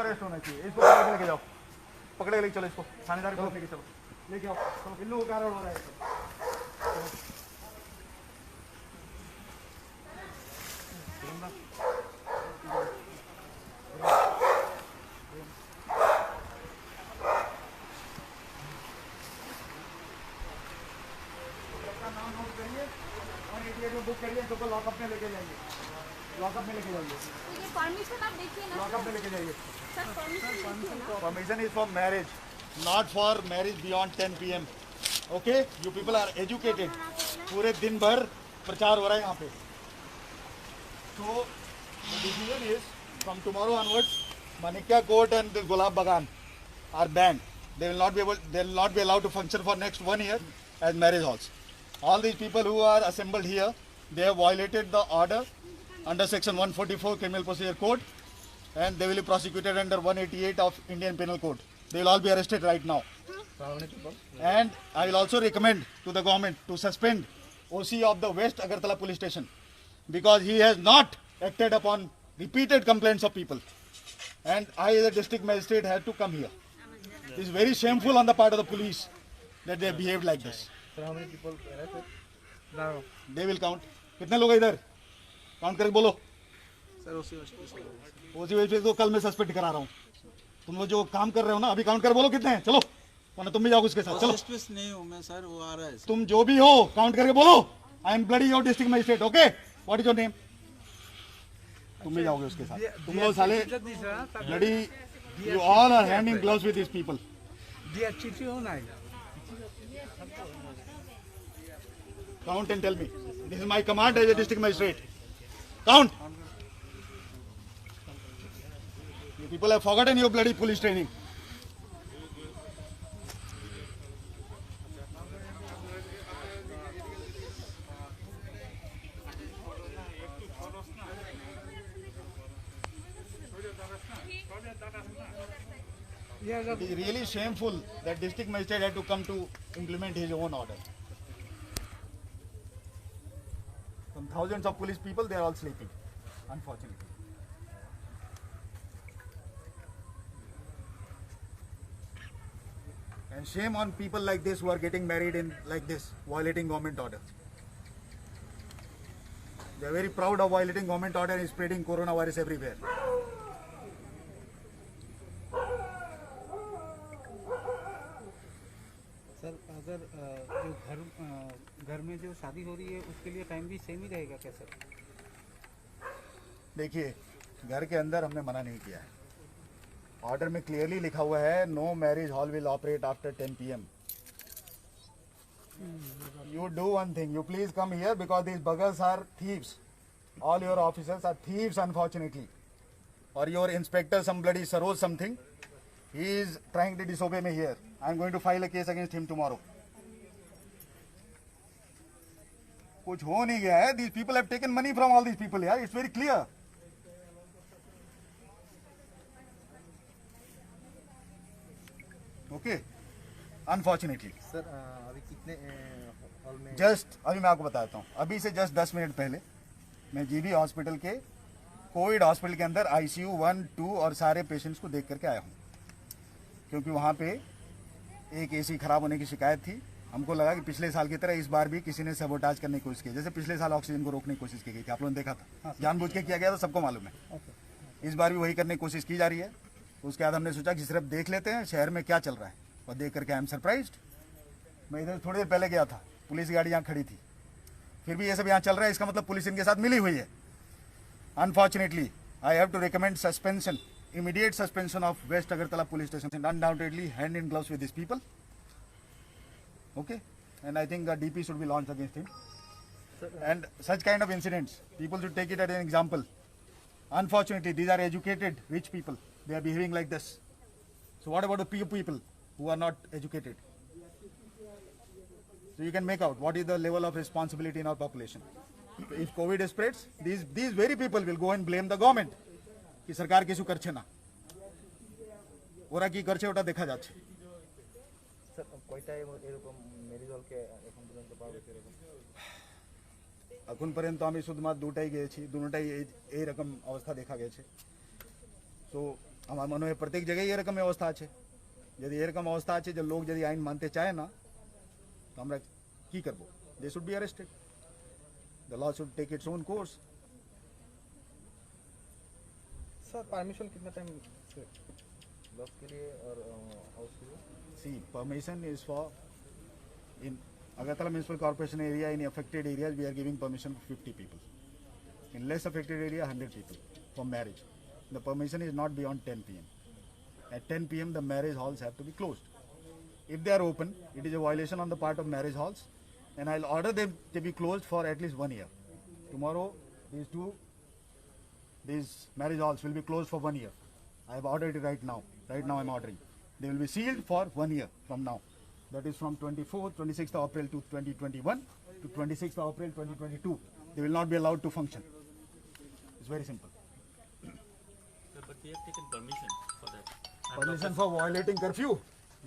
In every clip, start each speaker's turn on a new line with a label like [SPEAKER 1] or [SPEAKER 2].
[SPEAKER 1] Arrest होना चाहिए। इसको पकड़ के लेके जाओ, पकड़ के लेके चलो, इसको थानेदार को लेके चलो, लेके आओ। इन लोगों का कारण हो रहा है। नाम नोट करिए और 88 में बुक करिए, इनको लॉकअप में लेके जाइए, लॉकअप में लेके जाइए।
[SPEAKER 2] परमिशन आप देखिए ना,
[SPEAKER 1] लॉकअप में लेके जाइए।
[SPEAKER 2] Sir permission
[SPEAKER 1] Permission is for marriage, not for marriage beyond 10 PM. Okay, you people are educated. पूरे दिन भर प्रचार हो रहा है यहाँ पे। So the decision is from tomorrow onwards, Manikya Court and the Gulab Bagan are banned. They will not be allowed to function for next 1 year as marriage halls. All these people who are assembled here, they have violated the order under section 144 Criminal Procedure Code, and they will be prosecuted under 188 of Indian Penal Code. They will all be arrested right now. And I will also recommend to the government to suspend OC of the West Agartala police station, because he has not acted upon repeated complaints of people. And I as a district magistrate had to come here. It is very shameful on the part of the police that they have behaved like this.
[SPEAKER 3] Sir, how many people arrested?
[SPEAKER 1] No. They will count. कितने लोग इधर count करके बोलो।
[SPEAKER 3] Sir ओसी
[SPEAKER 1] तो कल मैं suspend करा रहा हूँ। तुम लोग जो काम कर रहे हो ना, अभी काउंट कर बोलो कितने हैं। चलो वरना तुम भी जाओगे उसके साथ। चलो
[SPEAKER 3] नहीं हूँ मैं सर, वो आ रहा है।
[SPEAKER 1] तुम जो भी हो काउंट करके बोलो। I am bloody your district magistrate. Okay, what is your name? तुम भी जाओगे उसके साथ। तुम लोग साले bloody, you all are hand in gloves with this people. Count and tell me. This is my command as a district magistrate. Count. You people have forgotten your bloody police training. It is really shameful that district magistrate had to come to implement his own order. Some thousands of police people, they are all sleeping, unfortunately. And shame on people like this who are getting married in like this, violating government order. They are very proud of violating government order and spreading coronavirus everywhere.
[SPEAKER 4] Sir अगर जो घर में जो शादी हो रही है उसके लिए टाइम भी सेम ही रहेगा क्या सर?
[SPEAKER 1] देखिए, घर के अंदर हमने मना नहीं किया है। ऑर्डर में क्लियरली लिखा हुआ है, no marriage hall will operate after 10 PM. You do one thing, you please come here because these buggers are thieves. All your officers are thieves, unfortunately. Or your inspector, some bloody Saroj something, he is trying to disobey me here. I am going to file a case against him tomorrow. कुछ हो नहीं गया है. These people have taken money from all these people. Yeah, it's very clear. Okay. Unfortunately.
[SPEAKER 3] Sir अभी कितने hall में?
[SPEAKER 1] Just अभी मैं आपको बताता हूँ. अभी से जस्ट 10 मिनट पहले मैं जीबी हॉस्पिटल के कोविड हॉस्पिटल के अंदर ICU 1, 2 और सारे पेशेंट्स को देख करके आया हूँ, क्योंकि वहाँ पे एक AC खराब होने की शिकायत थी. हमको लगा कि पिछले साल की तरह इस बार भी किसी ने सबोटाज करने की कोशिश की, जैसे पिछले साल ऑक्सीजन को रोकने की कोशिश की गई थी, आप लोगों ने देखा था, जानबूझ के किया गया था, सबको मालूम है. इस बार भी वही करने की कोशिश की जा रही है. उसके बाद हमने सोचा कि सिर्फ देख लेते हैं शहर में क्या चल रहा है. और देख करके आई एम सरप्राइज्ड। मैं इधर थोड़ी देर पहले गया था, पुलिस की गाड़ी यहाँ खड़ी थी, फिर भी ये सब यहाँ चल रहा है, इसका मतलब पुलिस इनके साथ मिली हुई है। Unfortunately I have to recommend suspension, immediate suspension of West Agartala police station, undoubtedly hand in gloves with these people. Okay, and I think a DP should be launched against him. And such kind of incidents, people should take it as an example. Unfortunately, these are educated, rich people. They are behaving like this. So what about the poor people who are not educated? So you can make out what is the level of responsibility in our population. If COVID spreads, these very people will go and blame the government. कि सरकार किछु करछे ना, ওরা কি করছে ওটা দেখা যাচ্ছে।
[SPEAKER 3] স্যার কয়টা এরকম ম্যারেজ হলকে এখন পর্যন্ত পাওয়া গেছে এরকম?
[SPEAKER 1] এখন পর্যন্ত আমি শুধুমাত্র দুটাই গিয়েছি, দুটোটাই এই রকম অবস্থা দেখা গেছে। তো আমার মনে হয় প্রত্যেক জায়গায় এরকম অবস্থা আছে। যদি এরকম অবস্থা আছে যে লোক যদি আইন মানতে চায় না, তো আমরা কি করব? They should be arrested, the law should take its own course.
[SPEAKER 3] Sir permission कितना टाइम बस के लिए और हाउस के लिए?
[SPEAKER 1] See, permission is for in Agartala Municipal Corporation area, in affected areas we are giving permission for 50 people. In less affected area 100 people for marriage. The permission is not beyond 10 p.m. At 10 p.m. the marriage halls have to be closed. If they are open, it is a violation on the part of marriage halls, and I'll order them to be closed for at least 1 year. Tomorrow these marriage halls will be closed for 1 year. I have ordered it right now. Right now I am ordering. They will be sealed for 1 year from now. That is from 26th of April to 2021 to 26th of April 2022. They will not be allowed to function. It's very simple.
[SPEAKER 5] Sir, but we have taken permission for that.
[SPEAKER 1] Permission for violating curfew.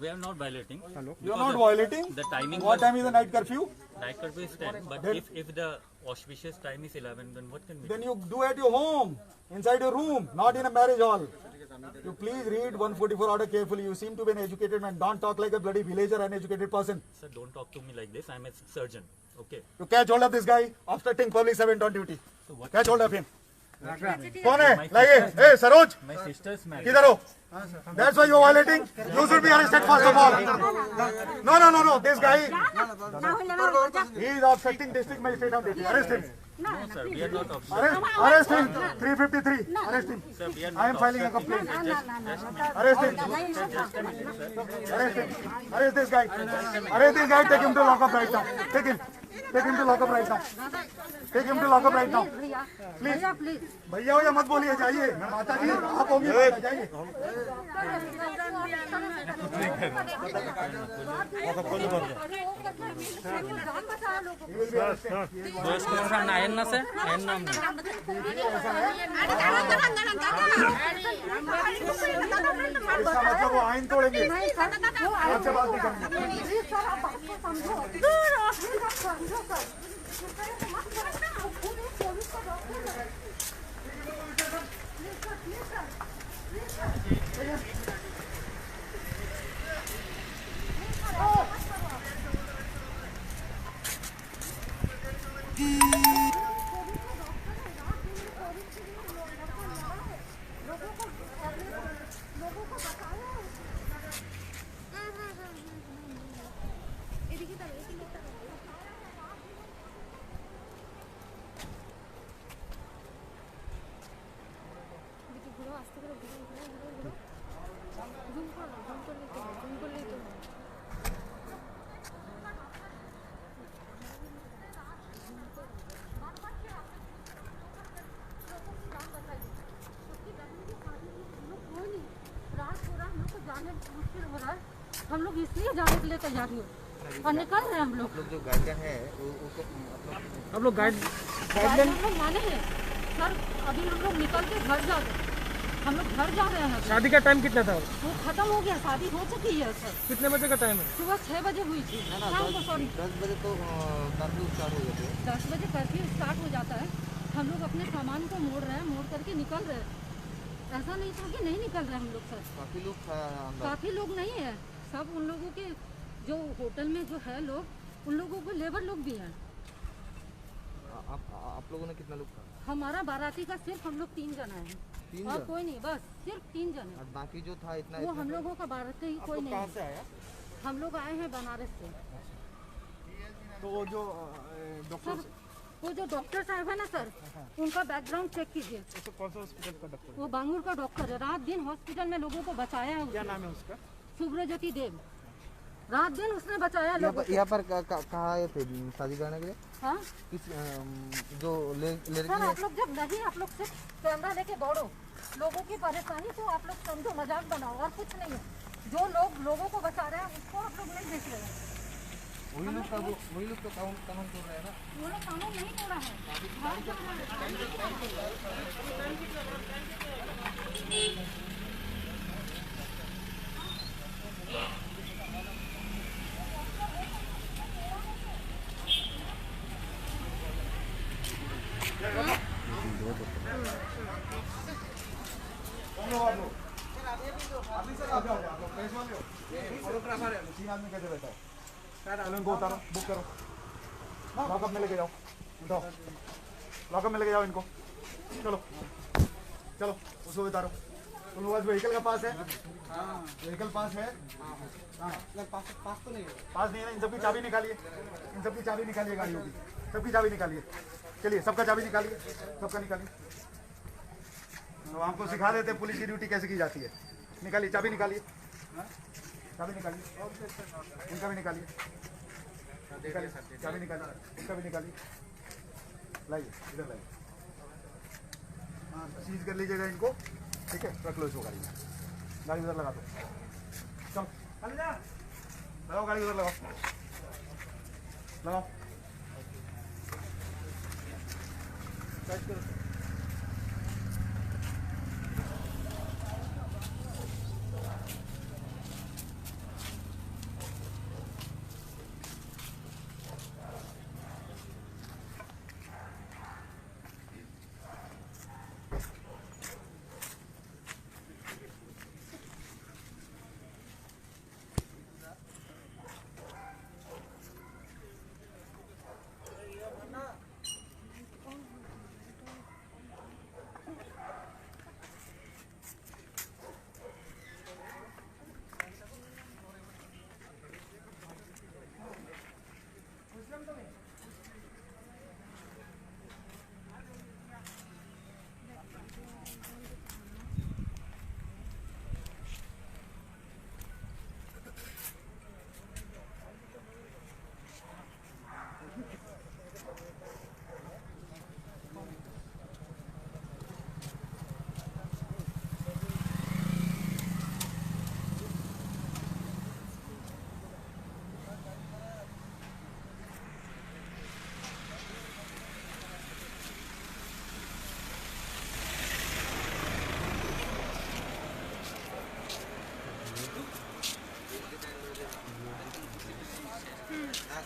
[SPEAKER 5] We are not violating.
[SPEAKER 1] You are not violating.
[SPEAKER 5] The timing.
[SPEAKER 1] What time is the night curfew?
[SPEAKER 5] Night curfew is 10. But
[SPEAKER 1] Then-
[SPEAKER 5] if the auspicious time is 11, then what can we
[SPEAKER 1] Then
[SPEAKER 5] do?
[SPEAKER 1] you do at your home, inside your room, not in a marriage hall. You please read 144 order carefully. You seem to be an educated man. Don't talk like a bloody villager, uneducated person.
[SPEAKER 5] Sir, don't talk to me like this. I'm a surgeon. Okay.
[SPEAKER 1] You catch hold of this guy obstructing public servant on duty.
[SPEAKER 5] So what?
[SPEAKER 1] Catch hold of him. कौन है? लाइए, ए Saroj,
[SPEAKER 5] My sister's married.
[SPEAKER 1] किधर हो? That's why you are violating. You should be arrested first of all. No. This guy, he is obstructing district magistrate on duty. Arrest him.
[SPEAKER 5] No, sir. We are not obstructing.
[SPEAKER 1] Arrest him. 353. Arrest him.
[SPEAKER 5] Sir, we are
[SPEAKER 1] I am
[SPEAKER 5] not
[SPEAKER 1] filing a complaint. Arrest him. Arrest him. Arrest this guy. Arrest this guy. Take him to lock up right now. Take him. Take him to lock up right now. Take him to lock up right now. Please. भैया हो या मत बोलिए, जाइए। मैं माता जी, आप होंगे, जाइए। इसका मतलब वो आइन तोड़ेंगे। आपसे बात नहीं करेंगे।
[SPEAKER 2] हम लोग इसलिए जाने के लिए तैयारी हो और निकल रहे हैं हम लोग।
[SPEAKER 3] जो गार्जियन है उनको
[SPEAKER 2] हम लोग गाइडलाइन माने हैं सर। अभी हम लोग निकल के घर जा रहे हैं, हम लोग घर जा रहे हैं।
[SPEAKER 6] शादी का टाइम कितना था?
[SPEAKER 2] वो खत्म हो गया, शादी हो चुकी है सर।
[SPEAKER 6] कितने बजे का टाइम है?
[SPEAKER 2] सुबह 6 बजे हुई थी शाम को। सॉरी
[SPEAKER 3] 10 बजे तो कर्फ्यू स्टार्ट हो जाते हैं।
[SPEAKER 2] 10 बजे कर्फ्यू स्टार्ट हो जाता है। हम लोग अपने सामान को मोड़ रहे हैं, मोड़ करके निकल रहे हैं। ऐसा नहीं था कि नहीं निकल रहे हम लोग सर।
[SPEAKER 3] काफी लोग अंदर
[SPEAKER 2] काफ़ी लोग नहीं है, सब उन लोगों के जो होटल में जो है लोग, उन लोगों को लेबर लोग भी हैं।
[SPEAKER 3] आप लोगों ने कितना लोग था?
[SPEAKER 2] हमारा बाराती का सिर्फ हम लोग 3 जना हैं।
[SPEAKER 3] तीन
[SPEAKER 2] और
[SPEAKER 3] जन?
[SPEAKER 2] कोई नहीं, बस सिर्फ 3 जन है।
[SPEAKER 3] और बाकी जो था इतना
[SPEAKER 2] वो हम लोगों का भारत से ही कोई नहीं
[SPEAKER 6] कहाँ
[SPEAKER 2] है।
[SPEAKER 6] से आया?
[SPEAKER 2] हम लोग आए हैं बनारस से।
[SPEAKER 6] तो वो जो डॉक्टर
[SPEAKER 2] सर वो जो डॉक्टर साहब है ना सर, उनका बैकग्राउंड चेक कीजिए।
[SPEAKER 6] तो कौन सा हॉस्पिटल का डॉक्टर?
[SPEAKER 2] वो बांगूर का डॉक्टर है, रात दिन हॉस्पिटल में लोगों को बचाया है
[SPEAKER 6] क्या
[SPEAKER 2] उसने।
[SPEAKER 6] नाम है उसका?
[SPEAKER 2] सुब्रज्योति देव, रात दिन उसने बचाया
[SPEAKER 3] यहाँ
[SPEAKER 2] लोगों
[SPEAKER 3] पर
[SPEAKER 2] को।
[SPEAKER 3] यहाँ पर कहाँ आए थे शादी करने के लिए?
[SPEAKER 2] हाँ
[SPEAKER 3] किस जो लड़की
[SPEAKER 2] सर,
[SPEAKER 3] है?
[SPEAKER 2] आप लोग जब नहीं, आप लोग सिर्फ कैमरा लेके दौड़ो, लोगों की परेशानी को आप लोग समझो, मजाक बनाओ और कुछ नहीं है। जो लोग लोगों को बचा रहे हैं उसको आप लोग नहीं देख रहे हैं।
[SPEAKER 3] वही लोग तो कानून तोड़ रहे हैं ना।
[SPEAKER 2] वो लोग कानून नहीं तोड़ा है। हाँ, क्या है?
[SPEAKER 1] तीन आदमी कैसे बैठा है? चलो इनको उतारो, बुक करो, लॉकअप में लेके जाओ, उठाओ, लॉकअप में लेके जाओ इनको। चलो चलो उसको उतारो। उन पास व्हीकल का पास है? व्हीकल पास है? हाँ
[SPEAKER 6] पास तो नहीं है।
[SPEAKER 1] पास नहीं है ना? इन सबकी चाबी निकालिए, इन सबकी चाबी निकालिए गाड़ियों की, सबकी चाबी निकालिए। चलिए सबका चाबी निकालिए, सबका निकालिए। तो हमको सिखा देते हैं पुलिस की ड्यूटी कैसे की जाती है। निकालिए चाबी, निकालिए चाबी, निकालिए इनका भी निकालिए, निकालिए चाबी निकालिए, इसका भी निकालिए, लाइए इधर लाइए। हाँ सीज कर लीजिएगा इनको, ठीक है? रख लो इसको गाड़ी में, गाड़ी उधर लगा दो। चलो लगाओ गाड़ी उधर, लगाओ लगाओ।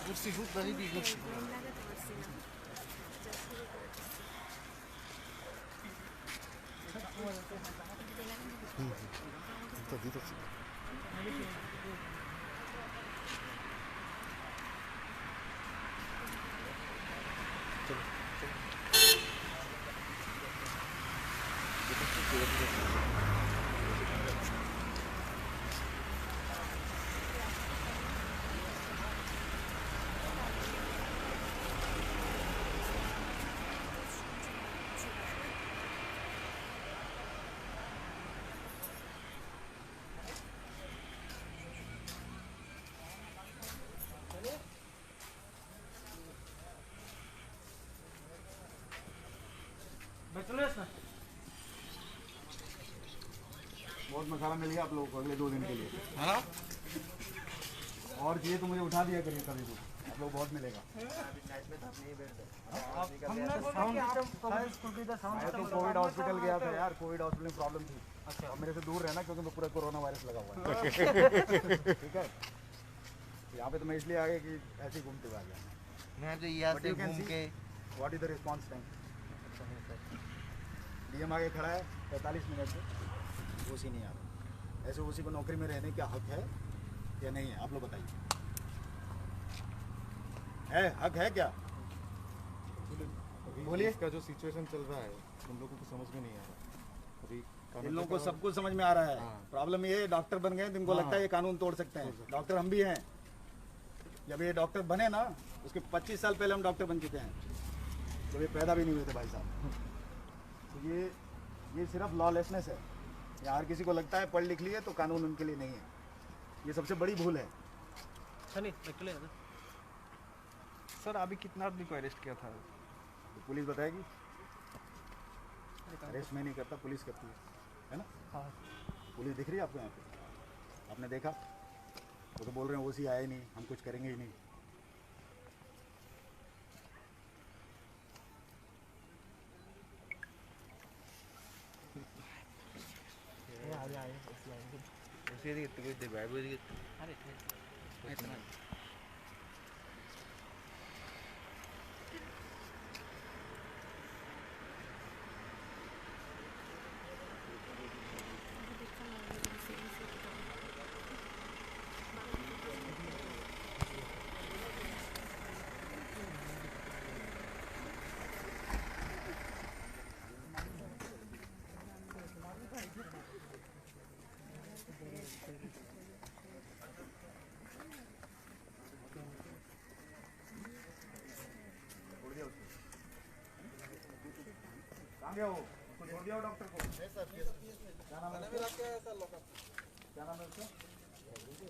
[SPEAKER 3] कुर्सी बहुत बड़ी दी कुर्सी।
[SPEAKER 1] बहुत मसाला मिल गया आप लोगों को अगले 2 दिन के लिए। हाँ और चाहिए तो मुझे उठा दिया करिए कभी तो, आप लोग बहुत मिलेगा। मैं तो कोविड हॉस्पिटल गया था यार, कोविड हॉस्पिटल में प्रॉब्लम थी। अच्छा अब मेरे से दूर रहना क्योंकि मैं पूरा कोरोना वायरस लगा हुआ है। ठीक है, यहाँ पे तो मैं इसलिए आ गया कि ऐसे ही घूमते हुए आ गया।
[SPEAKER 3] मैं तो यहाँ से घूम के
[SPEAKER 1] what is the response time? DM आगे खड़ा है 45 मिनट से, ओसी नहीं आ रहा। ऐसे ओसी को नौकरी में रहने का हक है या नहीं है? आप लोग बताइए, है हक है क्या? बोलिए।
[SPEAKER 7] इसका जो सिचुएशन चल रहा है हम लोगों को समझ में नहीं आ रहा।
[SPEAKER 1] इन लोगों को सब कुछ समझ में आ रहा है। प्रॉब्लम ये है, डॉक्टर बन गए तो इनको लगता है ये कानून तोड़ सकते हैं। डॉक्टर हम भी हैं। जब ये डॉक्टर बने ना, उसके 25 साल पहले हम डॉक्टर बन चुके हैं, जब ये पैदा भी नहीं हुए थे भाई साहब। तो ये सिर्फ लॉलेसनेस है। या हर किसी को लगता है पढ़ लिख लिए तो कानून उनके लिए नहीं है। ये सबसे बड़ी भूल है।
[SPEAKER 6] सर अभी कितना आदमी को अरेस्ट किया था?
[SPEAKER 1] तो पुलिस बताएगी। अरेस्ट मैं नहीं करता, पुलिस करती है ना?
[SPEAKER 6] हाँ।
[SPEAKER 1] पुलिस दिख रही है आपको यहाँ पे? आपने देखा? वो तो बोल रहे हैं ओसी आए नहीं, हम कुछ करेंगे ही नहीं। कहाँ गया वो? उसको छोड़ दिया हो डॉक्टर को? क्या नाम है उसका? क्या नाम है उसका?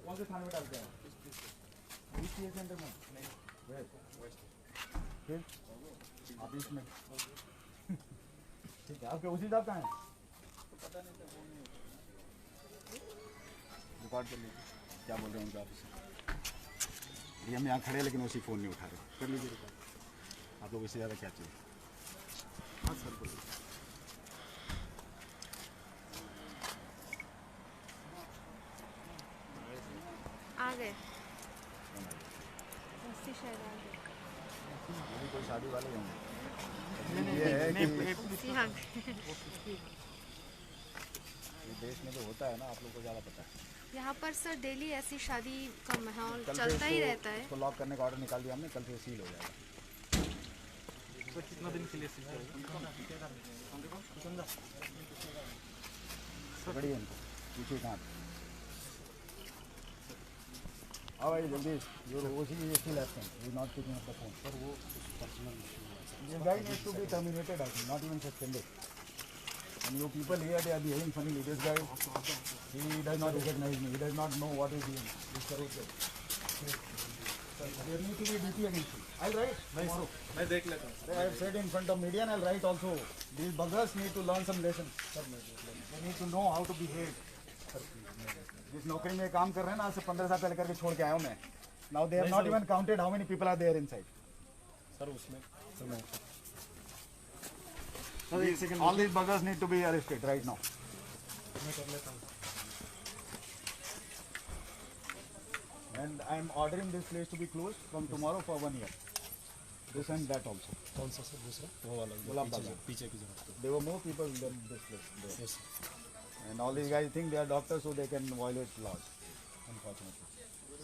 [SPEAKER 1] कौन से थाने में डालते हैं? PCA सेंटर में? नहीं, फिर ऑफिस में। ठीक है, आपके उसी साहब कहाँ हैं? रिकॉर्ड कर लीजिए क्या बोल रहे हैं उनके ऑफिस में। हम यहाँ खड़े हैं लेकिन उसी फ़ोन नहीं उठा रहे। कर लीजिए रिकॉर्ड। आप लोग इससे ज़्यादा क्या चाहिए? हाँ सर बोलिए।
[SPEAKER 7] आ गए शायद आ गए।
[SPEAKER 1] अभी कोई शादी वाले होंगे। ये है कि
[SPEAKER 7] हाँ
[SPEAKER 1] देश में जो होता है ना, आप लोग को ज़्यादा पता है।
[SPEAKER 7] यहाँ पर सर डेली ऐसी शादी का माहौल
[SPEAKER 1] कल से
[SPEAKER 7] चलता ही
[SPEAKER 1] इसको-
[SPEAKER 7] रहता है।
[SPEAKER 1] इसको लॉक करने का ऑर्डर निकाल दिया हमने, कल से सील हो जाएगा।
[SPEAKER 6] सर कितना दिन के लिए सील करेंगे?
[SPEAKER 1] पकड़िए इनको, पूछिए कहाँ पे। हाँ भाई जल्दी, जो OC is still absent, he is not picking up the phone. Sir वो personal issue है. This guy needs to be terminated, I think, not even suspended. And you people here, they are behaving funnily. This guy, he does not recognize me. He does not know what is doing. This Saroj guy. There need to be DP against him. I'll write tomorrow.
[SPEAKER 6] मैं देख लेता हूँ।
[SPEAKER 1] I have said in front of media and I'll write also. These buggers need to learn some lessons. They need to know how to behave. जिस नौकरी में काम कर रहे हैं ना, आज से 15 साल पहले करके छोड़ के आया हूँ मैं। Now they have not even counted how many people are there inside.
[SPEAKER 6] Sir उसमें सर मैं
[SPEAKER 1] All these buggers need to be arrested right now.
[SPEAKER 6] कर लेता हूँ।
[SPEAKER 1] And I am ordering this place to be closed from tomorrow for 1 year. This and that also.
[SPEAKER 6] कौन सा sir दूसरा? वो वाला
[SPEAKER 1] गुलाब बाग।
[SPEAKER 6] पीछे की जगह।
[SPEAKER 1] There were more people than this place. There.
[SPEAKER 6] Yes
[SPEAKER 1] And all these guys think they are doctors, so they can violate laws. Unfortunately.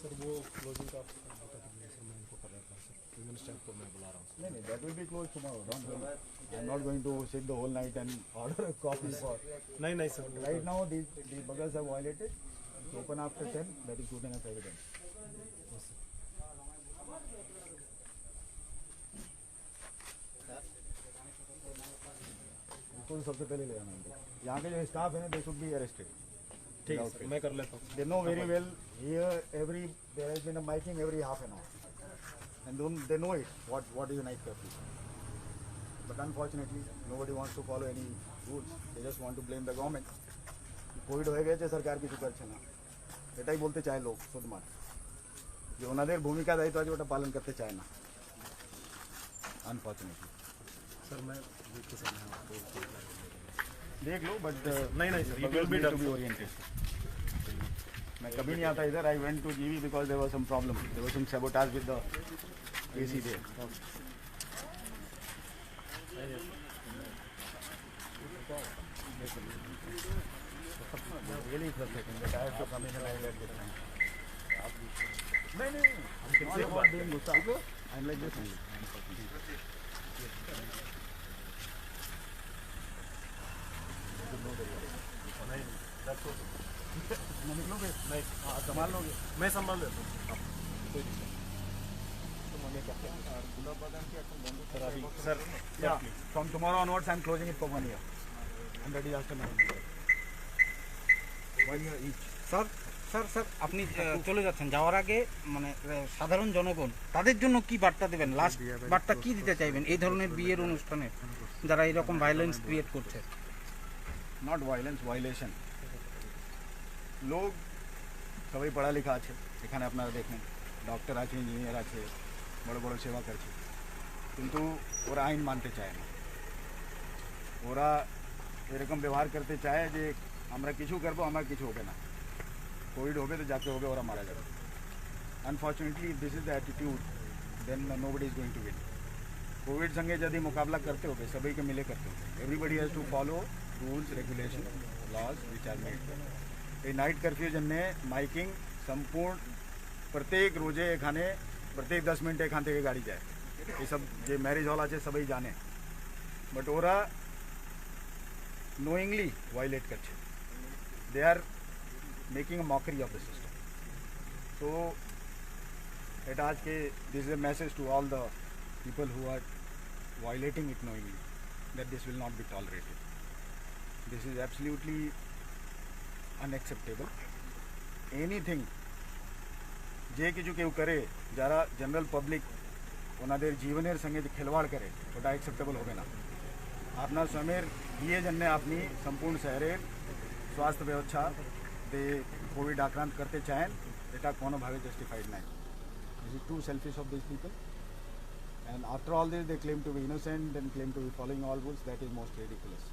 [SPEAKER 6] Sir वो closing का बता दीजिए सर, मैं इनको कर रहा था सर। मिनिस्टर को मैं बुला रहा हूँ।
[SPEAKER 1] No, that will be closed tomorrow. Don't worry. I'm not going to sit the whole night and order a coffee for.
[SPEAKER 6] नहीं sir.
[SPEAKER 1] Right now, these buggers have violated. It's open after 10. That is good enough evidence. इसको सबसे पहले ले आना इनको। यहाँ के जो स्टाफ है, they should be arrested.
[SPEAKER 6] ठीक है सर, मैं कर लेता हूँ।
[SPEAKER 1] They know very well here there has been a miking every half an hour. And they know it, what is a night curfew. But unfortunately, nobody wants to follow any rules. They just want to blame the government. Covid हो गए थे सरकार की शुक्र छना बेटा ही बोलते चाहे लोग शुद्ध मार जो उन्हें भूमिका दायित्व आज बेटा पालन करते चाहे ना अनफॉर्चुनेटली
[SPEAKER 6] सर मैं
[SPEAKER 1] देख लो बट
[SPEAKER 6] नहीं sir, it will be
[SPEAKER 1] to be oriented मैं कभी नहीं आता इधर I went to GV because there was some problem there was some sabotage with the AC there really frustrating that I have to come in and I let this time. नहीं I'm not about being गुस्सा I'm like this only. The मैं निकलूँ फिर? नहीं, हाँ संभाल लोगे?
[SPEAKER 6] मैं संभाल लेता हूँ
[SPEAKER 1] Sir, yeah, from tomorrow onwards, I'm closing it for 1 year. And that is after management. 1 year each.
[SPEAKER 4] Sir sir sir আপনি চলে যাচ্ছেন, যাওয়ার আগে মানে সাধারণ জনগণ তাদের জন্য কি বার্তা দেবেন, লাস্ট বার্তা কি দিতে চাইবেন এই ধরনের বিয়ের অনুষ্ঠানে যারা এরকম ভায়োলেন্স ক্রিয়েট করছে?
[SPEAKER 1] Not violence, violation. লোক সবাই পড়ালেখা আছে, এখানে আপনারা দেখেন ডক্টর আছে, ইঞ্জিনিয়ার আছে, বড় বড় সেবা করছে, কিন্তু ওরা আইন মানতে চায় না। ওরা এরকম ব্যবহার করতে চায় যে আমরা কিছু করবো, আমার কিছু হবে না, কোভিড হবে তো যাকে হবে ওরা মারা যাবে। Unfortunately this is the attitude, then nobody is going to win. Covid সঙ্গে যদি মোকাবিলা করতে হবে সবাইকে মিলে করতে হবে। Everybody has to follow rules, regulation, laws which are made. এই নাইট কারফিউ জন্যে মাইকিং সম্পূর্ণ প্রত্যেক রোজে এখানে প্রত্যেক 10 মিনিটে এখান থেকে গাড়ি যায়। এই সব যে ম্যারেজ হল আছে সবাই জানে, বাট ওরা knowingly violate করছে। they are making a mockery of the system. So এটা আজকে this is a message to all the people who are violating it knowingly that this will not be tolerated. This is absolutely unacceptable. Anything যে কিছু কেউ করে যারা general public ওনাদের জীবনের সঙ্গে যে খেলবাড় করে ওটা অ্যাকসেপ্টেবল হবে না। আপনার স্বামীর বিয়ে জন্য আপনি সম্পূর্ণ শহরের স্বাস্থ্য ব্যবস্থা তে কোভিড আক্রান্ত করতে চান, এটা কোনোভাবে জাস্টিফাইড নাই। This is too selfish of this people, and after all this they claim to be innocent and claim to be following all rules. That is most ridiculous,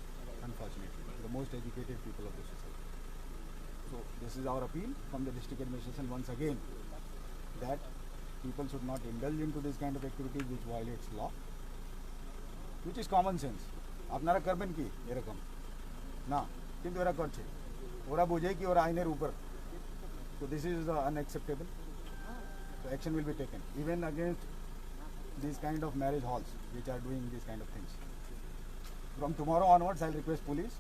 [SPEAKER 1] unfortunately, the most educated people of the society. So this is our appeal from the district administration once again, that people should not indulge into this kind of activities which violates law, which is common sense. আপনারা করবেন কি এরকম না, কিন্তু এরা করছে, ওরা বোঝে কি ওরা আইনের উপর। So this is unacceptable. So action will be taken even against these kind of marriage halls which are doing these kind of things. From tomorrow onwards, I'll request police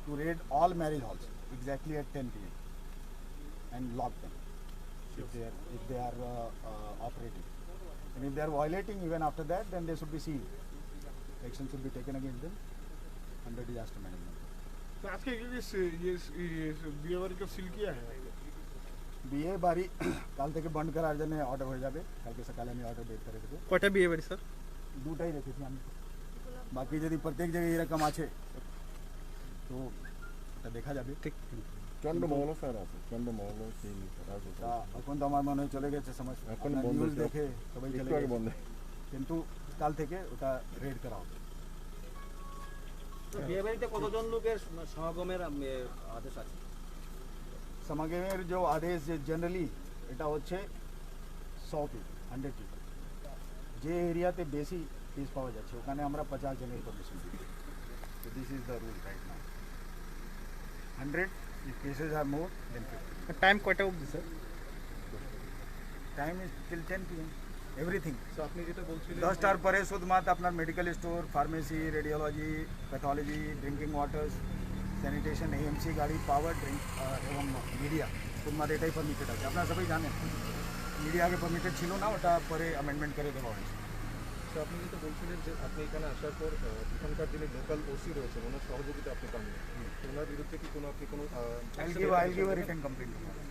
[SPEAKER 1] to raid all marriage halls exactly at 10 p.m. and lock them if they are operating. And if they are violating even after that, then they should be sealed. Action should be taken against them under disaster management.
[SPEAKER 6] तो आज के ये বিয়ে বাড়িকে seal কিয়া है
[SPEAKER 1] বিয়ে বাড়ি কাল থেকে বন্ধ করার জন্য অর্ডার হয়ে যাবে। কালকে সকালে আমি অর্ডার বের করে দেবো।
[SPEAKER 6] কয়টা বিয়ে বাড়ি স্যার?
[SPEAKER 1] দুটাই রেখেছি আমি, বাকি যদি প্রত্যেক জায়গায় এরকম আছে তো এটা দেখা যাবে। ঠিক
[SPEAKER 3] চন্দ্রমহল স্যার আছে, চন্দ্রমহল সেই
[SPEAKER 1] তা এখন তো আমার মনে হয় চলে গেছে সমস্যা,
[SPEAKER 3] এখন
[SPEAKER 1] আপনার
[SPEAKER 3] বন্ধ
[SPEAKER 1] নিউজ
[SPEAKER 3] হয়েছে।
[SPEAKER 1] দেখে সবাই চলে
[SPEAKER 3] একটু আগে
[SPEAKER 1] গেছে,
[SPEAKER 3] বন্ধ।
[SPEAKER 1] কিন্তু কাল থেকে ওটা রেড করা হবে।
[SPEAKER 3] বিয়ে বাড়িতে কতজন লোকের সমাগমের আদেশ আছে?
[SPEAKER 1] সমাগমের যে আদেশ জেনারেলি এটা হচ্ছে 100 পিস, 100 পিস। যে এরিয়াতে বেশি পিস পাওয়া যাচ্ছে ওখানে আমরা 50 জনের পারমিশন দিই। So this is the rule right now. 100 if cases are more than 50.
[SPEAKER 6] Time কয়টা অবধি sir?
[SPEAKER 1] Time is till 10 p.m. Everything.
[SPEAKER 6] Sir আপনি যেটা বলছিলেন
[SPEAKER 1] 10টার পরে শুধুমাত্র আপনার medical store, pharmacy, radiology, pathology, drinking waters, sanitation, AMC গাড়ি, পাওয়ার ড্রিঙ্ক এবং মিডিয়া শুধুমাত্র এটাই পারমিটেড আছে। আপনারা সবাই জানেন মিডিয়া আগে পারমিটেড ছিল না, ওটা পরে অ্যামেন্ডমেন্ট করে দেওয়া হয়েছে।
[SPEAKER 6] স্যার আপনি যেটা বলছিলেন যে আপনি এখানে আসার পর এখানকার যিনি লোকাল ওসি রয়েছেন ওনার সহযোগিতা আপনি পাননি, ওনার বিরুদ্ধে কি কোনো আপনি কোনো
[SPEAKER 1] I'll give a written complaint tomorrow.